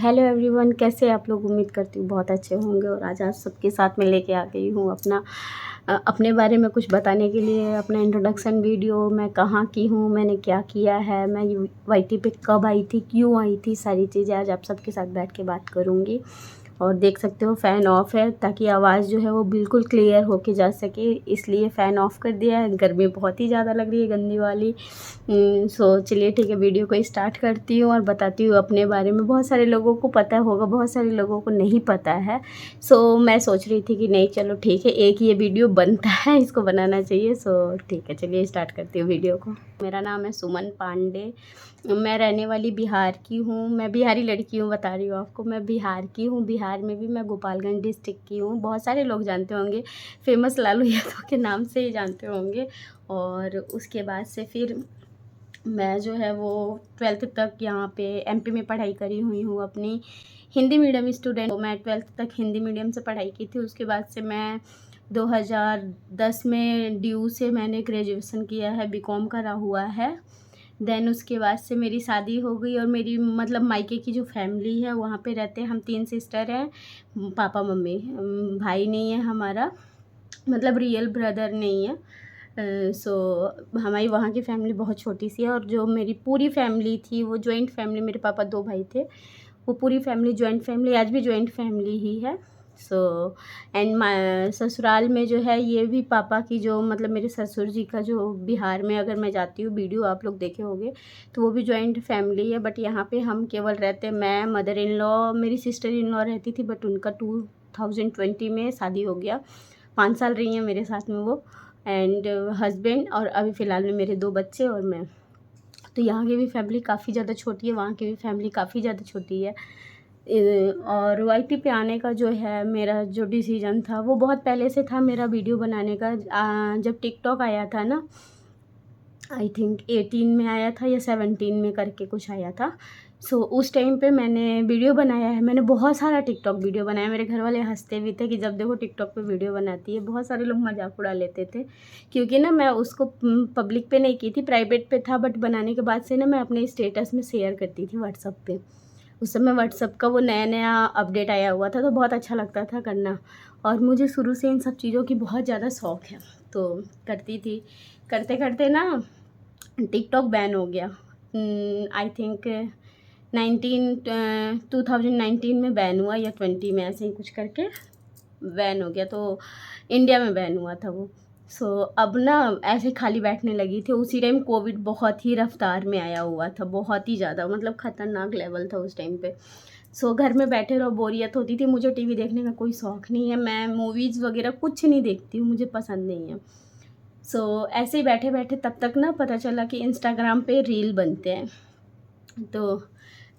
Hello everyone, कैसे आप लोग। उम्मीद करती हूँ बहुत अच्छे होंगे। और आज सबके साथ में लेके आ गई हूँ अपने बारे में कुछ बताने के लिए अपना इंट्रोडक्शन वीडियो। मैं कहाँ की हूँ, मैंने क्या किया है, मैं वाईटी पे कब आई थी, क्यों आई थी, सारी चीज़ें आज आप सबके साथ बैठ के बात करूँगी। और देख सकते हो फ़ैन ऑफ़ है ताकि आवाज़ जो है वो बिल्कुल क्लियर होके जा सके, इसलिए फ़ैन ऑफ़ कर दिया है। गर्मी बहुत ही ज़्यादा लग रही है, गंदी वाली। सो चलिए ठीक है, वीडियो को स्टार्ट करती हूँ और बताती हूँ अपने बारे में। बहुत सारे लोगों को पता होगा, बहुत सारे लोगों को नहीं पता है। सो मैं सोच रही थी कि नहीं चलो ठीक है, एक ये वीडियो बनता है, इसको बनाना चाहिए। सो ठीक है, चलिए स्टार्ट करती हूँ वीडियो को। मेरा नाम है सुमन पांडे, मैं रहने वाली बिहार की हूँ। मैं बिहारी लड़की हूँ, बता रही हूँ आपको, मैं बिहार की हूँ। बिहार में भी मैं गोपालगंज डिस्ट्रिक्ट की हूँ। बहुत सारे लोग जानते होंगे, फेमस लालू यादव के नाम से ही जानते होंगे। और उसके बाद से फिर मैं जो है वो 12th तक यहाँ पे एमपी में पढ़ाई करी हुई हूँ अपनी। हिंदी मीडियम स्टूडेंट, तो मैं 12th तक हिंदी मीडियम से पढ़ाई की थी। उसके बाद से मैं 2010 में ड्यू से मैंने ग्रेजुएशन किया है, बीकॉम करा हुआ है। देन उसके बाद से मेरी शादी हो गई और मेरी मतलब मायके की जो फैमिली है वहाँ पे रहते हैं हम 3 सिस्टर हैं, पापा मम्मी। भाई नहीं है हमारा, मतलब रियल ब्रदर नहीं है। सो हमारी वहाँ की फ़ैमिली बहुत छोटी सी है। और जो मेरी पूरी फैमिली थी वो जॉइंट फैमिली, मेरे पापा 2 भाई थे, वो पूरी फैमिली जॉइंट फैमिली, आज भी जॉइंट फैमिली ही है। सो एंड ससुराल में जो है ये भी पापा की जो मतलब मेरे ससुर जी का जो बिहार में अगर मैं जाती हूँ, वीडियो आप लोग देखे होंगे, तो वो भी जॉइंट फैमिली है। बट यहाँ पे हम केवल रहते हैं, मैं, मदर इन लॉ, मेरी सिस्टर इन लॉ रहती थी बट उनका 2020 में शादी हो गया। 5 साल रही हैं मेरे साथ में वो, एंड हस्बैंड, और अभी फ़िलहाल में मेरे 2 बच्चे और मैं। तो यहाँ की भी फैमिली काफ़ी ज़्यादा छोटी है, वहाँ की भी फैमिली काफ़ी ज़्यादा छोटी है। और वाईटी पे आने का जो है मेरा जो डिसीजन था वो बहुत पहले से था मेरा वीडियो बनाने का। जब टिकटॉक आया था ना, आई थिंक 18 में आया था या 17 में करके कुछ आया था। सो उस टाइम पे मैंने वीडियो बनाया है, मैंने बहुत सारा टिकटॉक वीडियो बनाया। मेरे घर वाले हंसते भी थे कि जब देखो टिकटॉक पे वीडियो बनाती है। बहुत सारे लोग मजाक उड़ा लेते थे क्योंकि ना मैं उसको पब्लिक पे नहीं की थी, प्राइवेट पे था। बट बनाने के बाद से ना मैं अपने स्टेटस में शेयर करती थी व्हाट्सअप पे। उस समय व्हाट्सअप का वो नया नया अपडेट आया हुआ था, तो बहुत अच्छा लगता था करना। और मुझे शुरू से इन सब चीज़ों की बहुत ज़्यादा शौक़ है, तो करती थी। करते करते ना टिकटॉक बैन हो गया। आई थिंक 2019 में बैन हुआ या 20 में, ऐसे ही कुछ करके बैन हो गया। तो इंडिया में बैन हुआ था वो। सो अब ना ऐसे खाली बैठने लगी थी। उसी टाइम कोविड बहुत ही रफ्तार में आया हुआ था, बहुत ही ज़्यादा, मतलब ख़तरनाक लेवल था उस टाइम पे। सो घर में बैठे रहो, बोरियत होती थी। मुझे टीवी देखने का कोई शौक़ नहीं है, मैं मूवीज़ वगैरह कुछ नहीं देखती हूँ, मुझे पसंद नहीं है। सो ऐसे ही बैठे बैठे तब तक ना पता चला कि इंस्टाग्राम पे रील बनते हैं। तो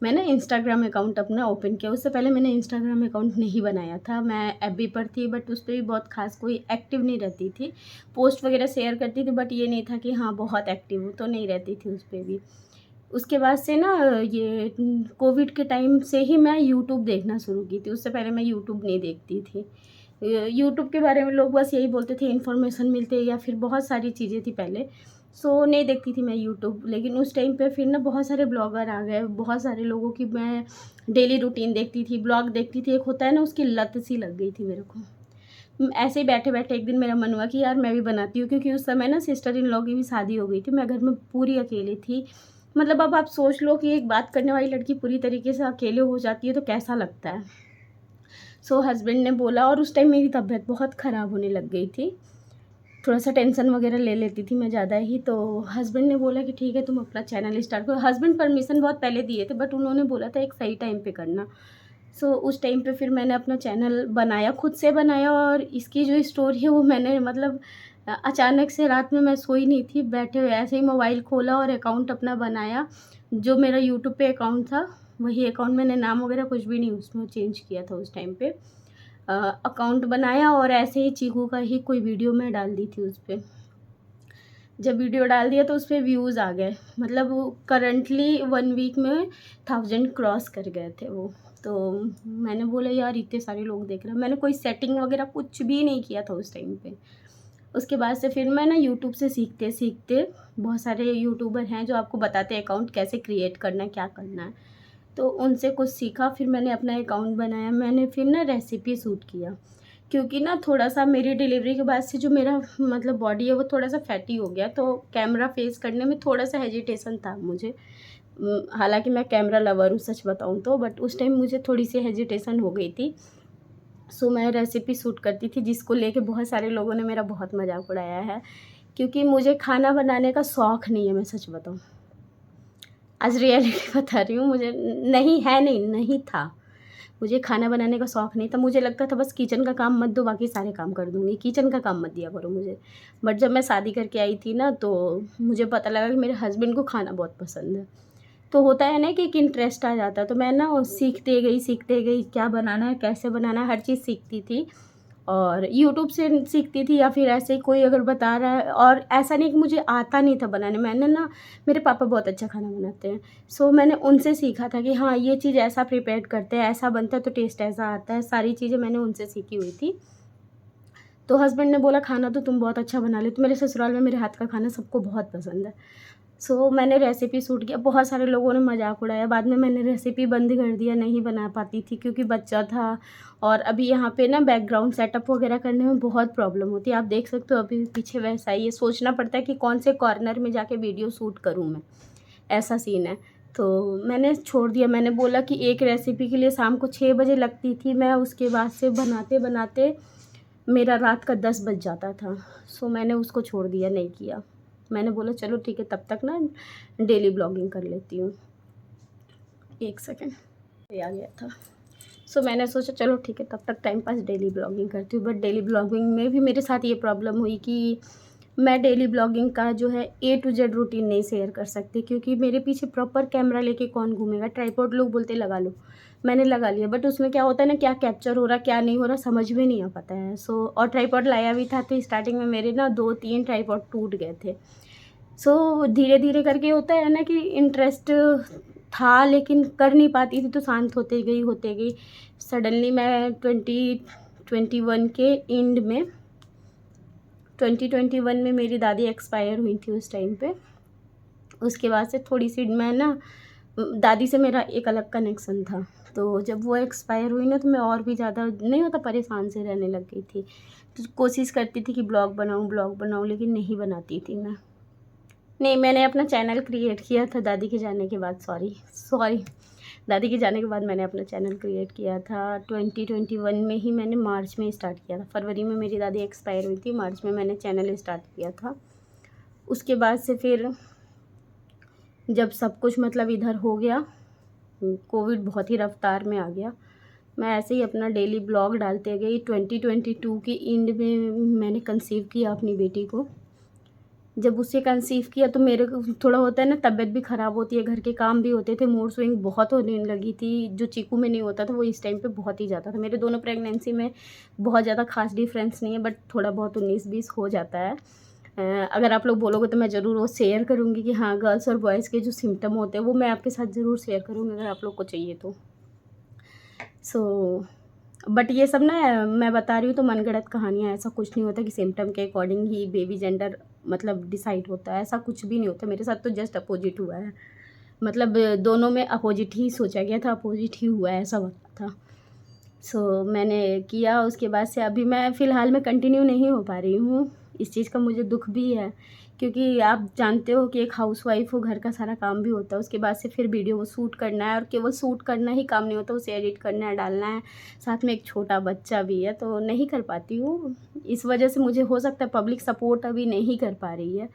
मैंने इंस्टाग्राम अकाउंट अपना ओपन किया। उससे पहले मैंने इंस्टाग्राम अकाउंट नहीं बनाया था, मैं एफबी पर थी बट उस पर भी बहुत खास कोई एक्टिव नहीं रहती थी। पोस्ट वगैरह शेयर करती थी बट ये नहीं था कि हाँ बहुत एक्टिव हूँ, तो नहीं रहती थी उस पर भी। उसके बाद से ना ये कोविड के टाइम से ही मैं यूट्यूब देखना शुरू की थी। उससे पहले मैं यूट्यूब नहीं देखती थी। यूट्यूब के बारे में लोग बस यही बोलते थे इन्फॉर्मेशन मिलते, या फिर बहुत सारी चीज़ें थी पहले। सो नहीं देखती थी मैं यूट्यूब। लेकिन उस टाइम पे फिर ना बहुत सारे ब्लॉगर आ गए, बहुत सारे लोगों की मैं डेली रूटीन देखती थी, ब्लॉग देखती थी। एक होता है ना, उसकी लत सी लग गई थी मेरे को। ऐसे ही बैठे बैठे एक दिन मेरा मन हुआ कि यार मैं भी बनाती हूँ, क्योंकि उस समय ना सिस्टर इन लॉ की भी शादी हो गई थी। मैं घर में पूरी अकेली थी। मतलब अब आप सोच लो कि एक बात करने वाली लड़की पूरी तरीके से अकेले हो जाती है तो कैसा लगता है। सो हस्बैंड ने बोला, और उस टाइम मेरी तबीयत बहुत ख़राब होने लग गई थी, थोड़ा-सा टेंशन वगैरह ले लेती थी मैं ज़्यादा ही। तो हस्बैंड ने बोला कि ठीक है तुम अपना चैनल स्टार्ट करो। हस्बैंड परमिशन बहुत पहले दिए थे बट उन्होंने बोला था एक सही टाइम पे करना। सो उस टाइम पे फिर मैंने अपना चैनल बनाया, खुद से बनाया। और इसकी जो स्टोरी है वो मैंने मतलब अचानक से रात में मैं सोई नहीं थी, बैठे हुए ऐसे ही मोबाइल खोला और अकाउंट अपना बनाया। जो मेरा यूट्यूब पे अकाउंट था वही अकाउंट, मैंने नाम वगैरह कुछ भी नहीं उसमें चेंज किया था उस टाइम पे। अकाउंट बनाया और ऐसे ही चीकू का ही कोई वीडियो मैं डाल दी थी उस पे। जब वीडियो डाल दिया तो उस पे व्यूज़ आ गए, मतलब वो करंटली 1 वीक में 1000 क्रॉस कर गए थे वो। तो मैंने बोला यार इतने सारे लोग देख रहे हैं। मैंने कोई सेटिंग वगैरह कुछ भी नहीं किया था उस टाइम पे। उसके बाद से फिर मैं ना यूट्यूब से सीखते बहुत सारे यूट्यूबर हैं जो आपको बताते हैं अकाउंट कैसे क्रिएट करना है, क्या करना है। तो उनसे कुछ सीखा, फिर मैंने अपना अकाउंट बनाया, मैंने फिर ना रेसिपी शूट किया। क्योंकि ना थोड़ा-सा मेरी डिलीवरी के बाद से जो मेरा मतलब बॉडी है वो थोड़ा-सा फैटी हो गया, तो कैमरा फेस करने में थोड़ा-सा हेजिटेशन था मुझे। हालाँकि मैं कैमरा लवर हूँ सच बताऊँ तो, बट उस टाइम मुझे थोड़ी-सी हेजिटेशन हो गई थी। सो मैं रेसिपी शूट करती थी, जिसको लेके बहुत सारे लोगों ने मेरा बहुत मज़ाक उड़ाया है। क्योंकि मुझे खाना बनाने का शौक़ नहीं है, मैं सच बताऊँ। आज रियलिटी बता रही हूँ, मुझे नहीं है, नहीं था। मुझे खाना बनाने का शौक़ नहीं था, मुझे लगता था बस किचन का काम मत दो, बाकी सारे काम कर दूँगी, किचन का काम मत दिया करो मुझे। बट जब मैं शादी करके आई थी ना, तो मुझे पता लगा कि मेरे हस्बैंड को खाना बहुत पसंद है। तो होता है ना कि एक इंटरेस्ट आ जाता है, तो मैं ना सीखते गई क्या बनाना है, कैसे बनाना है, हर चीज़ सीखती थी। और यूट्यूब से सीखती थी या फिर ऐसे ही कोई अगर बता रहा है, और ऐसा नहीं कि मुझे आता नहीं था बनाने। मैंने ना, मेरे पापा बहुत अच्छा खाना बनाते हैं, सो मैंने उनसे सीखा था कि हाँ, ये चीज़ ऐसा प्रिपेयर करते हैं, ऐसा बनता है तो टेस्ट ऐसा आता है। सारी चीज़ें मैंने उनसे सीखी हुई थी। तो हस्बैंड ने बोला खाना तो तुम बहुत अच्छा बना लेती हो, मेरे ससुराल में मेरे हाथ का खाना सबको बहुत पसंद है। सो मैंने रेसिपी शूट किया, बहुत सारे लोगों ने मज़ाक उड़ाया, बाद में मैंने रेसिपी बंद कर दिया, नहीं बना पाती थी क्योंकि बच्चा था। और अभी यहाँ पे ना बैकग्राउंड सेटअप वगैरह करने में बहुत प्रॉब्लम होती है, आप देख सकते हो अभी पीछे वैसा ही है, सोचना पड़ता है कि कौन से कॉर्नर में जाके वीडियो शूट करूँ मैं, ऐसा सीन है। तो मैंने छोड़ दिया, मैंने बोला कि एक रेसिपी के लिए शाम को 6 बजे लगती थी मैं, उसके बाद से बनाते-बनाते मेरा रात का 10 बज जाता था। सो मैंने उसको छोड़ दिया, नहीं किया। मैंने बोला चलो ठीक है, तब तक ना डेली ब्लॉगिंग कर लेती हूँ। 1 सेकंड, ये आ गया था। सो मैंने सोचा चलो ठीक है, तब तक टाइम पास डेली ब्लॉगिंग करती हूँ। बट डेली ब्लॉगिंग में भी मेरे साथ ये प्रॉब्लम हुई कि मैं डेली ब्लॉगिंग का जो है ए टू जेड रूटीन नहीं शेयर कर सकती, क्योंकि मेरे पीछे प्रॉपर कैमरा लेके कौन घूमेगा। ट्राइपॉड लोग बोलते लगा लो, मैंने लगा लिया, बट उसमें क्या होता है ना, क्या कैप्चर हो रहा क्या नहीं हो रहा समझ में नहीं आ पाता है। सो और ट्राइपॉड लाया भी था, तो स्टार्टिंग में मेरे ना 2-3 ट्राइपॉड टूट गए थे। सो धीरे-धीरे करके होता है ना कि इंटरेस्ट था लेकिन कर नहीं पाती थी, तो शांत होते गई। सडनली मैं 2021 के एंड में 2021 में मेरी दादी एक्सपायर हुई थी उस टाइम पे। उसके बाद से थोड़ी-सी मैं ना, दादी से मेरा एक अलग कनेक्शन था। तो जब वो एक्सपायर हुई ना, तो मैं और भी ज़्यादा नहीं होता परेशान से रहने लग गई थी। तो कोशिश करती थी कि ब्लॉग बनाऊँ, लेकिन नहीं बनाती थी मैं। नहीं, मैंने अपना चैनल क्रिएट किया था दादी के जाने के बाद, सॉरी दादी के जाने के बाद मैंने अपना चैनल क्रिएट किया था 2021 में ही। मैंने मार्च में स्टार्ट किया था, फरवरी में मेरी दादी एक्सपायर हुई थी, मार्च में मैंने चैनल स्टार्ट किया था। उसके बाद से फिर जब सब कुछ मतलब इधर हो गया, कोविड बहुत ही रफ्तार में आ गया, मैं ऐसे ही अपना डेली ब्लॉग डालते गई। 2022 के एंड में मैंने कंसीव किया अपनी बेटी को। जब उसे कंसीव किया तो मेरे को थोड़ा होता है ना, तबीयत भी ख़राब होती है, घर के काम भी होते थे, मूड स्विंग बहुत होने लगी थी। जो चीकू में नहीं होता था वो इस टाइम पे बहुत ही ज़्यादा था। मेरे दोनों प्रेगनेंसी में बहुत ज़्यादा खास डिफरेंस नहीं है, बट थोड़ा बहुत 19-20 हो जाता है। अगर आप लोग बोलोगे तो मैं ज़रूर वो शेयर करूँगी कि हाँ, गर्ल्स और बॉयज़ के जो सिम्पटम होते हैं वो मैं आपके साथ ज़रूर शेयर करूँगी अगर आप लोग को चाहिए तो। सो बट ये सब ना मैं बता रही हूँ तो मनगढ़ंत कहानियाँ, ऐसा कुछ नहीं होता कि सिम्पटम के अकॉर्डिंग ही बेबी जेंडर मतलब डिसाइड होता है, ऐसा कुछ भी नहीं होता। मेरे साथ तो जस्ट अपोजिट हुआ है, मतलब दोनों में अपोजिट ही सोचा गया था, अपोजिट ही हुआ है, ऐसा होता था। सो मैंने किया, उसके बाद से अभी मैं फ़िलहाल में कंटिन्यू नहीं हो पा रही हूँ। इस चीज़ का मुझे दुःख भी है, क्योंकि आप जानते हो कि एक हाउसवाइफ़ हो, घर का सारा काम भी होता है, उसके बाद से फिर वीडियो को शूट करना है, और केवल शूट करना ही काम नहीं होता, उसे एडिट करना है, डालना है, साथ में एक छोटा बच्चा भी है, तो नहीं कर पाती हूँ। इस वजह से मुझे हो सकता है पब्लिक सपोर्ट अभी नहीं कर पा रही है,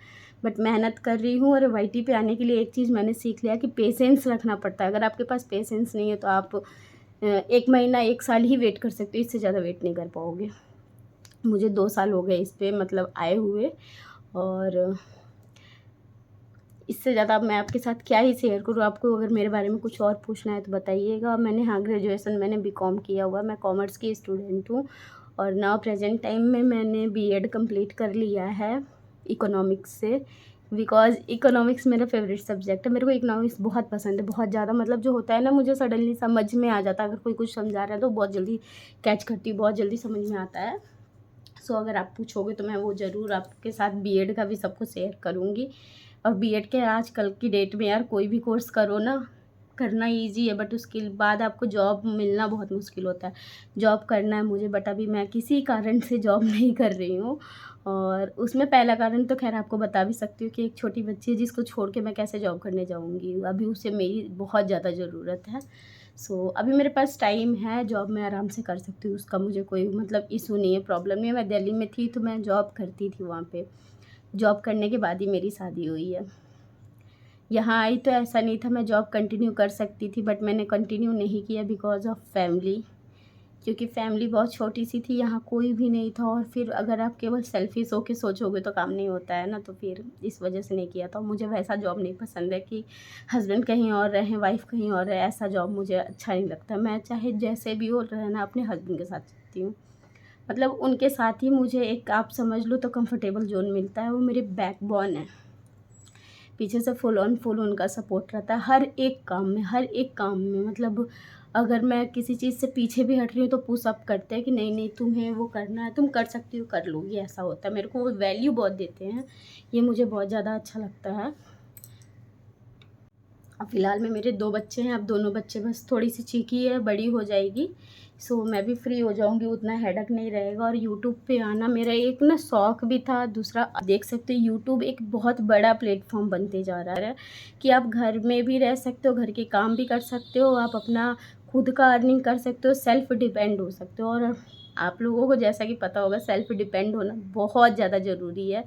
बट मेहनत कर रही हूँ। और वाईटी पे आने के लिए एक चीज़ मैंने सीख लिया कि पेशेंस रखना पड़ता है। अगर आपके पास पेशेंस नहीं है तो आप 1 महीना 1 साल ही वेट कर सकते हो, इससे ज़्यादा वेट नहीं कर पाओगे। मुझे 2 साल हो गए इस पे मतलब आए हुए, और इससे ज़्यादा अब मैं आपके साथ क्या ही शेयर करूँ। आपको अगर मेरे बारे में कुछ और पूछना है तो बताइएगा। मैंने हाँ, ग्रेजुएशन मैंने बीकॉम किया हुआ है, मैं कॉमर्स की स्टूडेंट हूँ, और नाउ प्रेजेंट टाइम में मैंने बीएड कंप्लीट कर लिया है इकोनॉमिक्स से, बिकॉज़ इकोनॉमिक्स मेरा फेवरेट सब्जेक्ट है। मेरे को इकोनॉमिक्स बहुत पसंद है, बहुत ज़्यादा, मतलब जो होता है ना, मुझे सडनली समझ में आ जाता है। अगर कोई कुछ समझा रहा है तो बहुत जल्दी कैच करती हूँ, बहुत जल्दी समझ में आता है। सो अगर आप पूछोगे तो मैं वो ज़रूर आपके साथ बीएड का भी सब कुछ शेयर करूँगी। और बीएड के आजकल की डेट में यार कोई भी कोर्स करो ना, करना ईज़ी है, बट उसके बाद आपको जॉब मिलना बहुत मुश्किल होता है। जॉब करना है मुझे, बट अभी मैं किसी कारण से जॉब नहीं कर रही हूँ। और उसमें पहला कारण तो ख़ैर आपको बता भी सकती हूँ कि एक छोटी बच्ची है जिसको छोड़ के मैं कैसे जॉब करने जाऊँगी। अभी उसे मेरी बहुत ज़्यादा ज़रूरत है। अभी मेरे पास टाइम है, जॉब मैं आराम से कर सकती हूँ, उसका मुझे कोई मतलब इश्यू नहीं है, प्रॉब्लम नहीं है। मैं दिल्ली में थी तो मैं जॉब करती थी वहाँ पे। जॉब करने के बाद ही मेरी शादी हुई है। यहाँ आई तो ऐसा नहीं था, मैं जॉब कंटिन्यू कर सकती थी, बट मैंने कंटिन्यू नहीं किया बिकॉज़ ऑफ़ फैमिली। क्योंकि फैमिली बहुत छोटी-सी थी, यहाँ कोई भी नहीं था, और फिर अगर आप केवल सेल्फ़िश होके सोचोगे तो काम नहीं होता है ना, तो फिर इस वजह से नहीं किया था। मुझे वैसा जॉब नहीं पसंद है कि हस्बैंड कहीं और रहें, वाइफ़ कहीं और रहे, ऐसा जॉब मुझे अच्छा नहीं लगता। मैं चाहे जैसे भी हो रहना अपने हस्बैंड के साथ चाहती हूँ। मतलब उनके साथ ही मुझे एक आप समझ लो तो कंफर्टेबल ज़ोन मिलता है, वो मेरे बैकबोन है। पीछे से फुल ऑन फुल उनका सपोर्ट रहता है हर एक काम में, हर एक काम में। मतलब अगर मैं किसी चीज़ से पीछे भी हट रही हूँ तो पुश अप करते हैं कि नहीं नहीं तुम्हें वो करना है, तुम कर सकती हो, कर लोगी, ऐसा होता है। मेरे को वो वैल्यू बहुत देते हैं, ये मुझे बहुत ज़्यादा अच्छा लगता है। अब फ़िलहाल में मेरे 2 बच्चे हैं, अब दोनों बच्चे बस थोड़ी-सी चीकी है, बड़ी हो जाएगी, मैं भी फ्री हो जाऊँगी, उतना हेडेक नहीं रहेगा। और यूट्यूब पे आना मेरा एक ना शौक भी था। दूसरा आप देख सकते हो यूट्यूब एक बहुत बड़ा प्लेटफ़ॉर्म बनते जा रहा है कि आप घर में भी रह सकते हो, घर के काम भी कर सकते हो, आप अपना खुद का अर्निंग कर सकते हो, सेल्फ़ डिपेंड हो सकते हो। और आप लोगों को जैसा कि पता होगा सेल्फ़ डिपेंड होना बहुत ज़्यादा ज़रूरी है।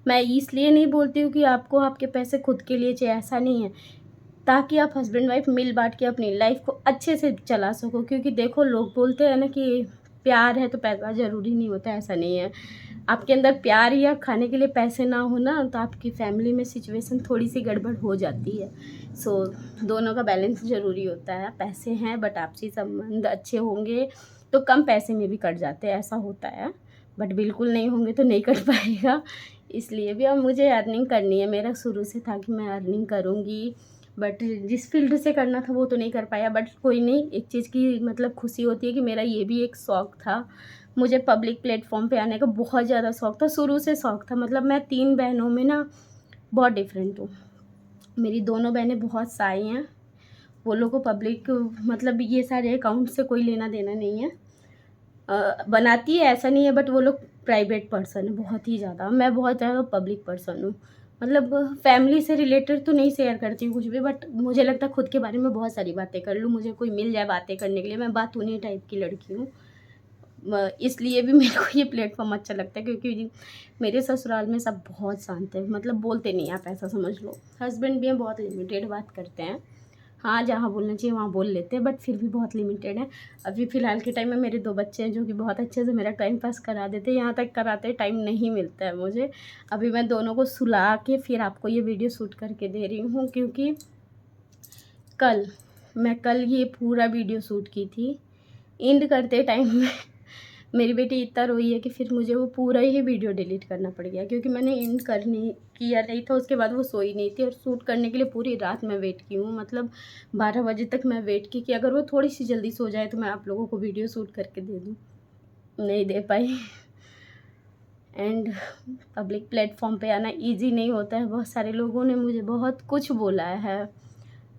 मैं इसलिए नहीं बोलती हूँ कि आपको आपके पैसे खुद के लिए चाहिए, ऐसा नहीं है। ताकि आप हस्बैंड वाइफ मिल बाँट के अपनी लाइफ़ को अच्छे से चला सको। क्योंकि देखो लोग बोलते हैं ना कि प्यार है तो पैसा ज़रूरी नहीं होता, ऐसा नहीं है। आपके अंदर प्यार या खाने के लिए पैसे ना हो ना, तो आपकी फ़ैमिली में सिचुएशन थोड़ी-सी गड़बड़ हो जाती है। सो दोनों का बैलेंस ज़रूरी होता है। पैसे हैं बट आपसी संबंध अच्छे होंगे तो कम पैसे में भी कट जाते हैं, ऐसा होता है। बट बिल्कुल नहीं होंगे तो नहीं कट पाएगा। इसलिए भी अब मुझे अर्निंग करनी है, मेरा शुरू से था कि मैं अर्निंग करूँगी, बट जिस फ़ील्ड से करना था वो तो नहीं कर पाया। बट कोई नहीं, एक चीज़ की मतलब खुशी होती है कि मेरा ये भी एक शौक था। मुझे पब्लिक प्लेटफ़ॉर्म पे आने का बहुत ज़्यादा शौक था, शुरू से शौक था। मतलब मैं 3 बहनों में ना बहुत डिफ़रेंट हूँ। मेरी दोनों बहनें बहुत शाय हैं, वो लोग को पब्लिक मतलब ये सारे अकाउंट से कोई लेना-देना नहीं है। बनाती है ऐसा नहीं है, बट वो लोग प्राइवेट पर्सन है बहुत ही ज़्यादा। मैं बहुत ज़्यादा पब्लिक पर्सन हूँ। मतलब फैमिली से रिलेटेड तो नहीं शेयर करती हूँ कुछ भी, बट मुझे लगता है खुद के बारे में बहुत सारी बातें कर लूँ, मुझे कोई मिल जाए बातें करने के लिए, मैं बातूनी टाइप की लड़की हूँ। इसलिए भी मेरे को ये प्लेटफ़ॉर्म अच्छा लगता है क्योंकि मेरे ससुराल में सब बहुत शांत है, मतलब बोलते नहीं, आप ऐसा समझ लो। हस्बैंड भी हैं, बहुत लिमिटेड बात करते हैं। हाँ, जहाँ बोलना चाहिए वहाँ बोल लेते हैं, बट फिर भी बहुत लिमिटेड है। अभी फ़िलहाल के टाइम में मेरे 2 बच्चे हैं जो कि बहुत अच्छे से मेरा टाइम पास करा देते हैं, यहाँ तक कराते टाइम नहीं मिलता है मुझे। अभी मैं दोनों को सुला के फिर आपको ये वीडियो शूट करके दे रही हूँ, क्योंकि कल कल ये पूरा वीडियो शूट की थी। एंड करते टाइम में मेरी बेटी इतना रोई है कि फिर मुझे वो पूरा ही वीडियो डिलीट करना पड़ गया, क्योंकि मैंने एंड करने किया नहीं था। उसके बाद वो सोई नहीं थी और शूट करने के लिए पूरी रात मैं वेट की हूँ। मतलब 12 बजे तक मैं वेट की कि अगर वो थोड़ी-सी जल्दी सो जाए तो मैं आप लोगों को वीडियो शूट करके दे दूँ। नहीं दे पाई। एंड पब्लिक प्लेटफ़ॉर्म पे आना ईज़ी नहीं होता है। बहुत सारे लोगों ने मुझे बहुत कुछ बोला है।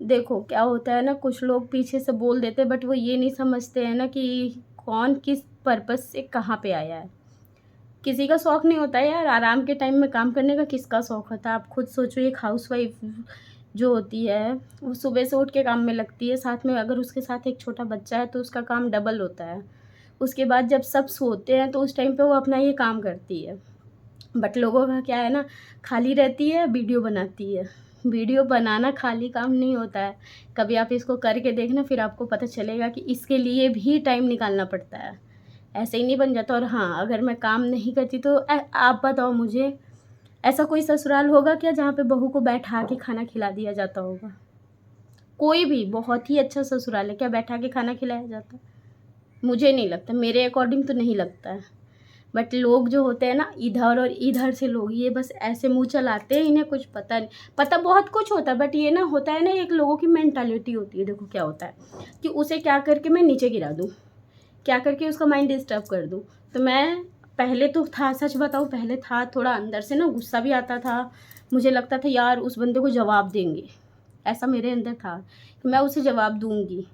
देखो क्या होता है ना, कुछ लोग पीछे से बोल देते हैं, बट वो ये नहीं समझते हैं ना कि कौन किस पर्पज़ से कहाँ पे आया है। किसी का शौक नहीं होता है यार, आराम के टाइम में काम करने का किसका शौक होता है? आप खुद सोचो, एक हाउसवाइफ़ जो होती है, वो सुबह से उठ के काम में लगती है, साथ में अगर उसके साथ एक छोटा बच्चा है तो उसका काम डबल होता है। उसके बाद जब सब सोते हैं तो उस टाइम पे वो अपना ये काम करती है। बट लोगों का क्या है ना, खाली रहती है, वीडियो बनाती है। वीडियो बनाना खाली काम नहीं होता है। कभी आप इसको करके देखना, फिर आपको पता चलेगा कि इसके लिए भी टाइम निकालना पड़ता है। ऐसे ही नहीं बन जाता। और हाँ, अगर मैं काम नहीं करती तो आप बताओ मुझे, ऐसा कोई ससुराल होगा क्या जहाँ पे बहू को बैठा के खाना खिला दिया जाता होगा? कोई भी बहुत ही अच्छा ससुराल है, क्या बैठा के खाना खिलाया जाता है? मुझे नहीं लगता, मेरे अकॉर्डिंग तो नहीं लगता है। बट लोग जो होते हैं ना, इधर और इधर से लोग, ये बस ऐसे मुँह चलाते हैं, इन्हें कुछ पता नहीं। पता बहुत कुछ होता है, बट ये ना होता है ना, एक लोगों की मेंटालिटी होती है। देखो क्या होता है कि उसे क्या करके मैं नीचे गिरा दूँ, क्या करके उसका माइंड डिस्टर्ब कर दूँ। तो मैं पहले तो था, सच बताऊँ, पहले था थोड़ा अंदर से ना गुस्सा भी आता था। मुझे लगता था यार उस बंदे को जवाब देंगे, ऐसा मेरे अंदर था कि मैं उसे जवाब दूँगी।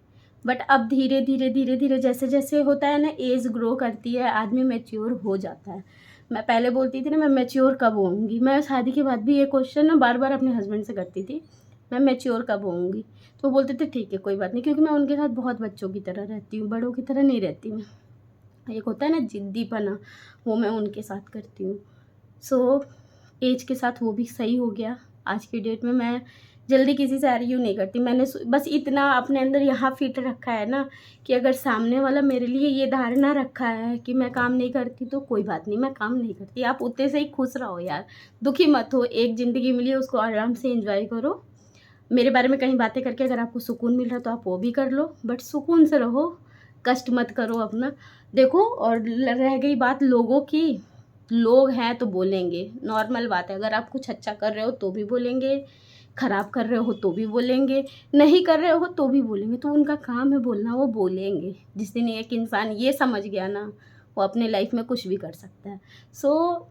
बट अब धीरे धीरे धीरे धीरे जैसे जैसे होता है ना, एज ग्रो करती है, आदमी मैच्योर हो जाता है। मैं पहले बोलती थी ना, मैं मैच्योर कब होऊंगी, मैं शादी के बाद भी ये क्वेश्चन ना बार बार अपने हस्बैंड से करती थी, मैं मैच्योर कब होऊंगी। तो वो बोलते थे ठीक है कोई बात नहीं, क्योंकि मैं उनके साथ बहुत बच्चों की तरह रहती हूँ, बड़ों की तरह नहीं रहती मैं। एक होता है ना जिद्दीपना, वो मैं उनके साथ करती हूँ। सो एज के साथ वो भी सही हो गया। आज की डेट में मैं जल्दी किसी से आर्ग्यू नहीं करती। मैंने बस इतना अपने अंदर यहाँ फिट रखा है ना, कि अगर सामने वाला मेरे लिए ये धारणा रखा है कि मैं काम नहीं करती तो कोई बात नहीं, मैं काम नहीं करती। आप उतने से ही खुश रहो यार, दुखी मत हो। एक ज़िंदगी मिली है, उसको आराम से एंजॉय करो। मेरे बारे में कहीं बातें करके अगर आपको सुकून मिल रहा है तो आप वो भी कर लो, बट सुकून से रहो, कष्ट मत करो अपना। देखो, और रह गई बात लोगों की, लोग हैं तो बोलेंगे, नॉर्मल बात है। अगर आप कुछ अच्छा कर रहे हो तो भी बोलेंगे, ख़राब कर रहे हो तो भी बोलेंगे, नहीं कर रहे हो तो भी बोलेंगे। तो उनका काम है बोलना, वो बोलेंगे। जिस दिन एक इंसान ये समझ गया ना, वो अपने लाइफ में कुछ भी कर सकता है। सो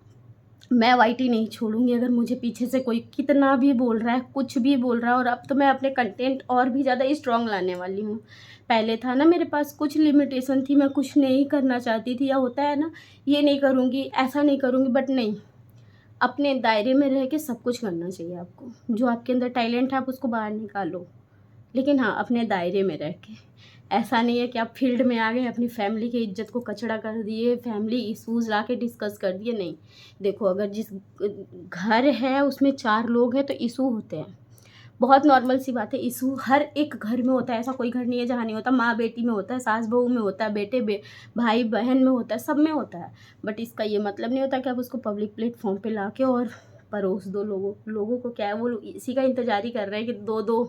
मैं वाईटी नहीं छोड़ूंगी। अगर मुझे पीछे से कोई कितना भी बोल रहा है, कुछ भी बोल रहा है, और अब तो मैं अपने कंटेंट और भी ज़्यादा स्ट्रॉन्ग लाने वाली हूँ। पहले था ना मेरे पास कुछ लिमिटेशन थी, मैं कुछ नहीं करना चाहती थी, या होता है ना, ये नहीं करूँगी, ऐसा नहीं करूँगी, बट नहीं, अपने दायरे में रह के सब कुछ करना चाहिए आपको। जो आपके अंदर टैलेंट है आप उसको बाहर निकालो, लेकिन हाँ, अपने दायरे में रह के। ऐसा नहीं है कि आप फील्ड में आ गए, अपनी फैमिली की इज्जत को कचड़ा कर दिए, फैमिली इश्यूज़ ला के डिस्कस कर दिए, नहीं। देखो, अगर जिस घर है उसमें 4 लोग हैं तो इशू होते हैं, बहुत नॉर्मल सी बात है। इशू हर एक घर में होता है, ऐसा कोई घर नहीं है जहाँ नहीं होता। माँ बेटी में होता है, सास बहू में होता है, भाई बहन में होता है, सब में होता है। बट इसका ये मतलब नहीं होता कि आप उसको पब्लिक प्लेटफॉर्म पे लाके और परोस दो। लोगों को क्या है, वो इसी का इंतजार ही कर रहे हैं कि दो दो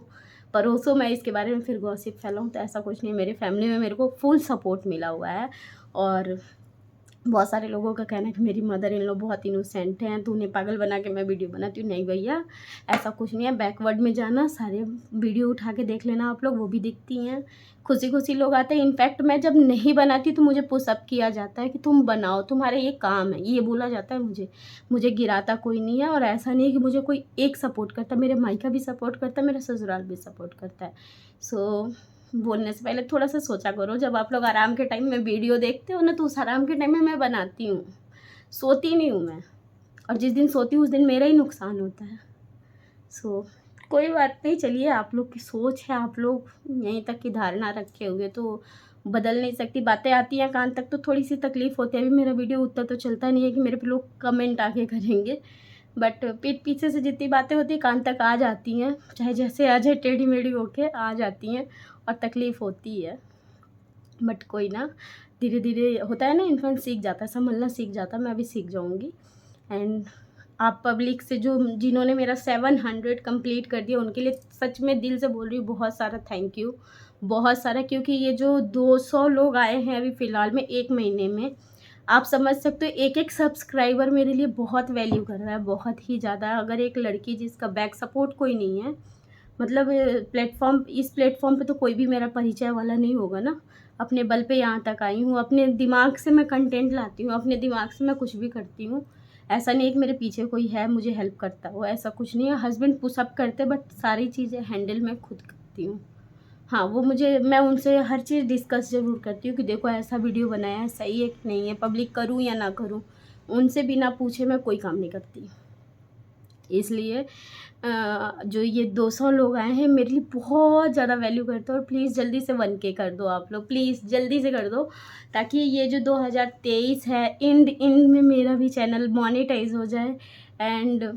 परोसो, मैं इसके बारे में फिर गॉसिप फैलाऊँ। तो ऐसा कुछ नहीं, मेरे फैमिली में मेरे को फुल सपोर्ट मिला हुआ है। और बहुत सारे लोगों का कहना है कि मेरी मदर इन लॉ बहुत इनोसेंट हैं, तो उन्हें पागल बना के मैं वीडियो बनाती हूँ। नहीं भैया, ऐसा कुछ नहीं है। बैकवर्ड में जाना, सारे वीडियो उठा के देख लेना आप लोग, वो भी दिखती हैं। खुशी खुशी लोग आते हैं। इनफैक्ट मैं जब नहीं बनाती तो मुझे पुशअप किया जाता है कि तुम बनाओ, तुम्हारा ये काम है, ये बोला जाता है मुझे गिराता कोई नहीं है। और ऐसा नहीं है कि मुझे कोई एक सपोर्ट करता, मेरे मायका भी सपोर्ट करता है, मेरा ससुराल भी सपोर्ट करता है। सो बोलने से पहले थोड़ा सा सोचा करो। जब आप लोग आराम के टाइम में वीडियो देखते हो ना, तो उस आराम के टाइम में मैं बनाती हूँ, सोती नहीं हूँ मैं। और जिस दिन सोती हूँ उस दिन मेरा ही नुकसान होता है। सो कोई बात नहीं, चलिए, आप लोग की सोच है, आप लोग यहीं तक की धारणा रखे हुए तो बदल नहीं सकती। बातें आती हैं कान तक तो थोड़ी सी तकलीफ़ होती है। अभी मेरा वीडियो उतना तो चलता नहीं है कि मेरे पे लोग कमेंट आके करेंगे, बट पीठ पीछे से जितनी बातें होती हैं कान तक आ जाती हैं, चाहे जैसे आ जाए, टेढ़ी मेढ़ी होके आ जाती हैं, और तकलीफ़ होती है। बट कोई ना, धीरे धीरे होता है ना, इंसान सीख जाता है, संभलना सीख जाता है। मैं भी सीख जाऊँगी। एंड आप पब्लिक से जो जिन्होंने मेरा 700 कंप्लीट कर दिया, उनके लिए सच में दिल से बोल रही हूँ, बहुत सारा थैंक यू, बहुत सारा। क्योंकि ये जो 200 लोग आए हैं अभी फ़िलहाल में 1 महीने में, आप समझ सकते हो एक एक सब्सक्राइबर मेरे लिए बहुत वैल्यू कर रहा है, बहुत ही ज़्यादा। अगर एक लड़की जिसका बैक सपोर्ट कोई नहीं है, मतलब इस प्लेटफॉर्म पे तो कोई भी मेरा परिचय वाला नहीं होगा ना। अपने बल पे यहाँ तक आई हूँ, अपने दिमाग से मैं कंटेंट लाती हूँ, अपने दिमाग से मैं कुछ भी करती हूँ। ऐसा नहीं है कि मेरे पीछे कोई है मुझे हेल्प करता हो, ऐसा कुछ नहीं है। हस्बैंड पुशअप करते, बट सारी चीज़ें हैंडल मैं खुद करती हूँ। हाँ, वो मैं उनसे हर चीज़ डिस्कस ज़रूर करती हूँ कि देखो ऐसा वीडियो बनाया है, सही है कि नहीं है, पब्लिक करूँ या ना करूँ। उनसे बिना पूछे मैं कोई काम नहीं करती। इसलिए जो ये 200 लोग आए हैं मेरे लिए बहुत ज़्यादा वैल्यू करते हैं। और प्लीज़ जल्दी से 1K कर दो आप लोग, प्लीज़ जल्दी से कर दो, ताकि ये जो 2023 है एंड में मेरा भी चैनल मोनेटाइज हो जाए। एंड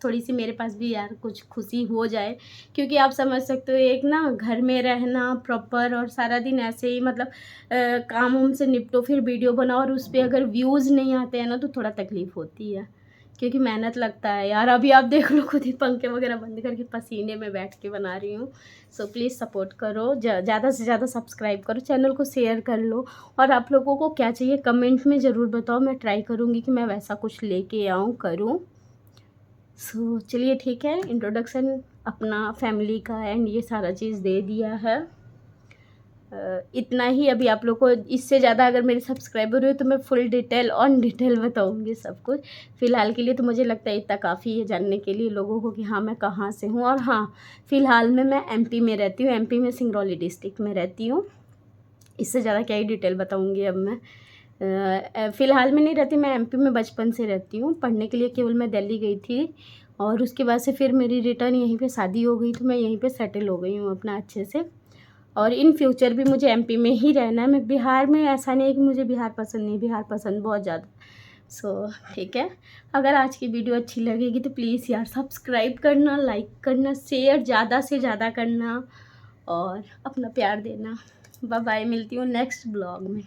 थोड़ी सी मेरे पास भी यार कुछ खुशी हो जाए। क्योंकि आप समझ सकते हो, एक ना घर में रहना प्रॉपर और सारा दिन ऐसे ही, मतलब काम उम से निपटो, फिर वीडियो बनाओ, और उस पर अगर व्यूज़ नहीं आते हैं ना तो थोड़ा तकलीफ़ होती है। क्योंकि मेहनत लगता है यार। अभी आप देख लो, खुद ही पंखे वगैरह बंद करके पसीने में बैठ के बना रही हूँ। सो प्लीज़ सपोर्ट करो, ज़्यादा से ज़्यादा सब्सक्राइब करो, चैनल को शेयर कर लो। और आप लोगों को क्या चाहिए कमेंट में ज़रूर बताओ, मैं ट्राई करूँगी कि मैं वैसा कुछ लेके आऊँ, करूँ। सो चलिए ठीक है, इंट्रोडक्शन अपना फैमिली का एंड ये सारा चीज़ दे दिया है। इतना ही अभी आप लोग को। इससे ज़्यादा अगर मेरे सब्सक्राइबर हुए तो मैं फुल डिटेल ऑन डिटेल बताऊँगी सब कुछ। फ़िलहाल के लिए तो मुझे लगता है इतना काफ़ी है जानने के लिए लोगों को कि हाँ मैं कहाँ से हूँ। और हाँ, फ़िलहाल में मैं एमपी में रहती हूँ, एमपी में सिंगरौली डिस्ट्रिक्ट में रहती हूँ। इससे ज़्यादा क्या ही डिटेल बताऊँगी अब मैं। फ़िलहाल में नहीं रहती, मैं एमपी में बचपन से रहती हूँ। पढ़ने के लिए केवल मैं दिल्ली गई थी और उसके बाद से फिर मेरी रिटर्न यहीं पे शादी हो गई, तो मैं यहीं पे सेटल हो गई हूँ अपना अच्छे से। और इन फ्यूचर भी मुझे एमपी में ही रहना है। मैं बिहार में, ऐसा नहीं है कि मुझे बिहार पसंद नहीं, बिहार पसंद बहुत ज़्यादा। सो ठीक है, अगर आज की वीडियो अच्छी लगेगी तो प्लीज़ यार सब्सक्राइब करना, लाइक करना, शेयर ज़्यादा से ज़्यादा करना और अपना प्यार देना। बाय बाय, मिलती हूँ नेक्स्ट ब्लॉग में।